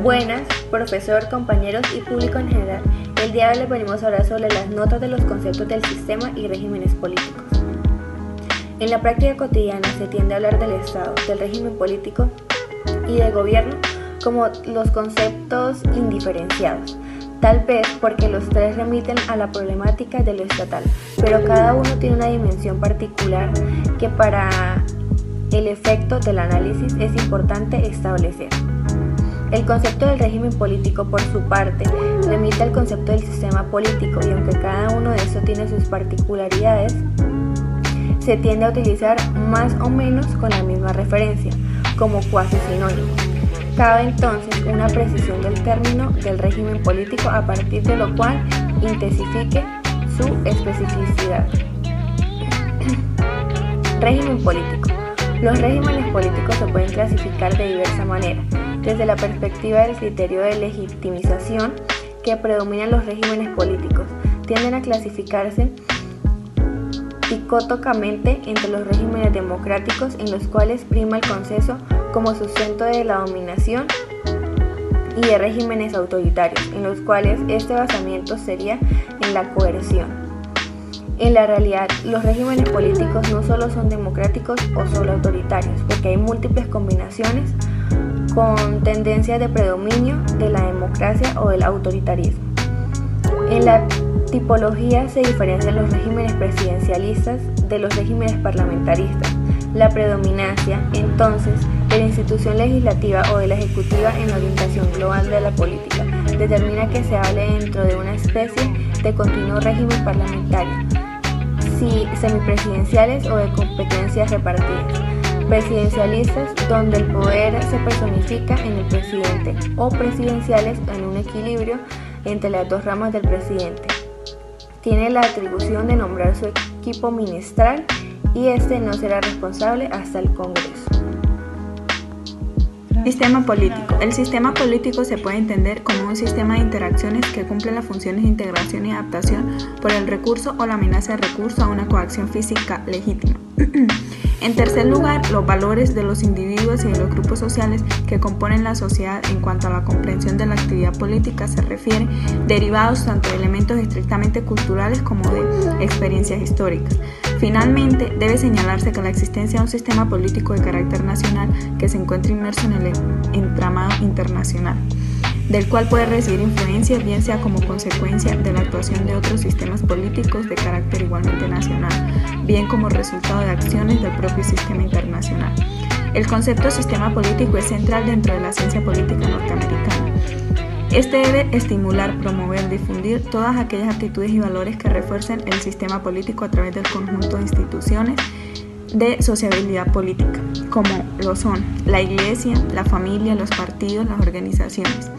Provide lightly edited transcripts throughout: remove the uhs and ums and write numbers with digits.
Buenas, profesor, compañeros y público en general. El día de hoy les venimos a hablar sobre las notas de los conceptos del sistema y regímenes políticos. En la práctica cotidiana se tiende a hablar del Estado, del régimen político y del gobierno como los conceptos indiferenciados, tal vez porque los tres remiten a la problemática de lo estatal, pero cada uno tiene una dimensión particular que para el efecto del análisis es importante establecer. El concepto del régimen político, por su parte, remite al concepto del sistema político y aunque cada uno de estos tiene sus particularidades, se tiende a utilizar más o menos con la misma referencia, como cuasi sinónimo. Cabe entonces una precisión del término del régimen político a partir de lo cual intensifique su especificidad. Régimen político. Los regímenes políticos se pueden clasificar de diversa manera, desde la perspectiva del criterio de legitimización que predominan los regímenes políticos. Tienden a clasificarse dicotómicamente entre los regímenes democráticos en los cuales prima el consenso como sustento de la dominación y de regímenes autoritarios en los cuales este basamiento sería en la coerción. En la realidad, los regímenes políticos no solo son democráticos o solo autoritarios, porque hay múltiples combinaciones con tendencias de predominio de la democracia o del autoritarismo. En la tipología se diferencian los regímenes presidencialistas de los regímenes parlamentaristas. La predominancia, entonces, de la institución legislativa o de la ejecutiva en la orientación global de la política determina que se hable dentro de una especie de continuo régimen parlamentario, si semipresidenciales o de competencias repartidas. Presidencialistas, donde el poder se personifica en el presidente, o presidenciales en un equilibrio entre las dos ramas del presidente. Tiene la atribución de nombrar su equipo ministerial y este no será responsable hasta el Congreso. Sistema político. El sistema político se puede entender como un sistema de interacciones que cumple las funciones de integración y adaptación por el recurso o la amenaza de recurso a una coacción física legítima. En tercer lugar, los valores de los individuos y de los grupos sociales que componen la sociedad en cuanto a la comprensión de la actividad política se refiere, derivados tanto de elementos estrictamente culturales como de experiencias históricas. Finalmente, debe señalarse que la existencia de un sistema político de carácter nacional que se encuentra inmerso en el entramado internacional, del cual puede recibir influencia bien sea como consecuencia de la actuación de otros sistemas políticos de carácter igualmente nacional, bien como resultado de acciones del propio sistema internacional. El concepto de sistema político es central dentro de la ciencia política norteamericana. Este debe estimular, promover, difundir todas aquellas actitudes y valores que refuercen el sistema político a través del conjunto de instituciones de sociabilidad política, como lo son la iglesia, la familia, los partidos, las organizaciones.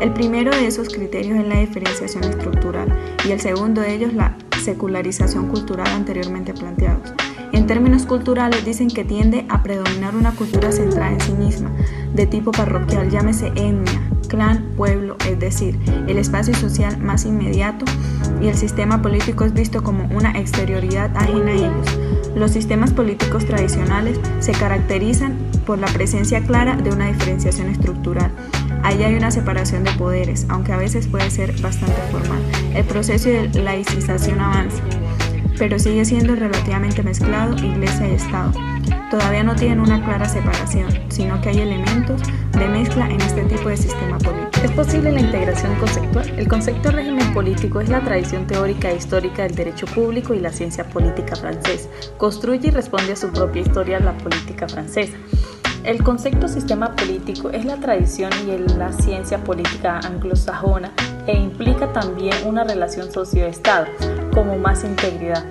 El primero de esos criterios es la diferenciación estructural y el segundo de ellos la secularización cultural anteriormente planteados. En términos culturales dicen que tiende a predominar una cultura centrada en sí misma, de tipo parroquial, llámese etnia, clan, pueblo, es decir, el espacio social más inmediato, y el sistema político es visto como una exterioridad ajena a ellos. Los sistemas políticos tradicionales se caracterizan por la presencia clara de una diferenciación estructural. Ahí hay una separación de poderes, aunque a veces puede ser bastante formal. El proceso de laicización avanza, pero sigue siendo relativamente mezclado iglesia y Estado. Todavía no tienen una clara separación, sino que hay elementos de mezcla en este tipo de sistema político. ¿Es posible la integración conceptual? El concepto de régimen político es la tradición teórica e histórica del derecho público y la ciencia política francesa. Construye y responde a su propia historia la política francesa. El concepto sistema político es la tradición y la ciencia política anglosajona e implica también una relación socio-estado como más integridad.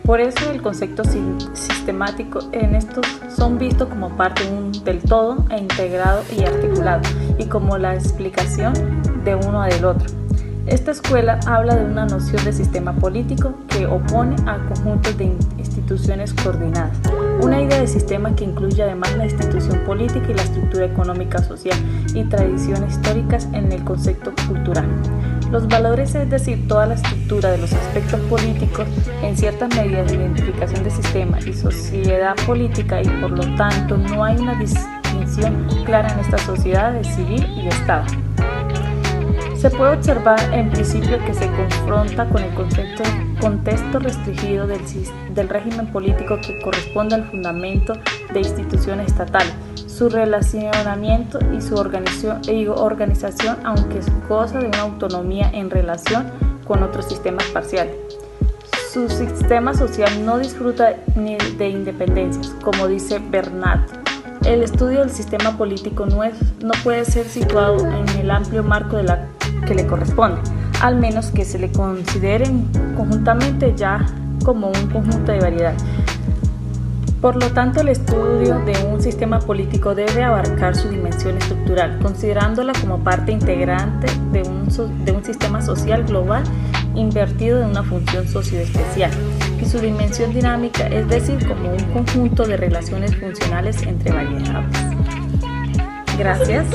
Por eso el concepto sistemático en estos son vistos como parte del todo e integrado y articulado y como la explicación de uno del otro. Esta escuela habla de una noción de sistema político que opone a conjuntos de instituciones coordinadas, una idea de sistema que incluye además la institución política y la estructura económica, social y tradiciones históricas en el concepto cultural. Los valores, es decir, toda la estructura de los aspectos políticos, en ciertas medidas de identificación de sistema y sociedad política y por lo tanto no hay una distinción clara en esta sociedad de civil y Estado. Se puede observar en principio que se confronta con el contexto restringido del régimen político que corresponde al fundamento de instituciones estatales, su relacionamiento y su organización, aunque goza de una autonomía en relación con otros sistemas parciales. Su sistema social no disfruta ni de independencias, como dice Bernat. El estudio del sistema político no puede ser situado en el amplio marco que le corresponde, al menos que se le consideren conjuntamente ya como un conjunto de variedades. Por lo tanto, el estudio de un sistema político debe abarcar su dimensión estructural, considerándola como parte integrante de un sistema social global invertido en una función socioespecial, y su dimensión dinámica, es decir, como un conjunto de relaciones funcionales entre variables. Gracias.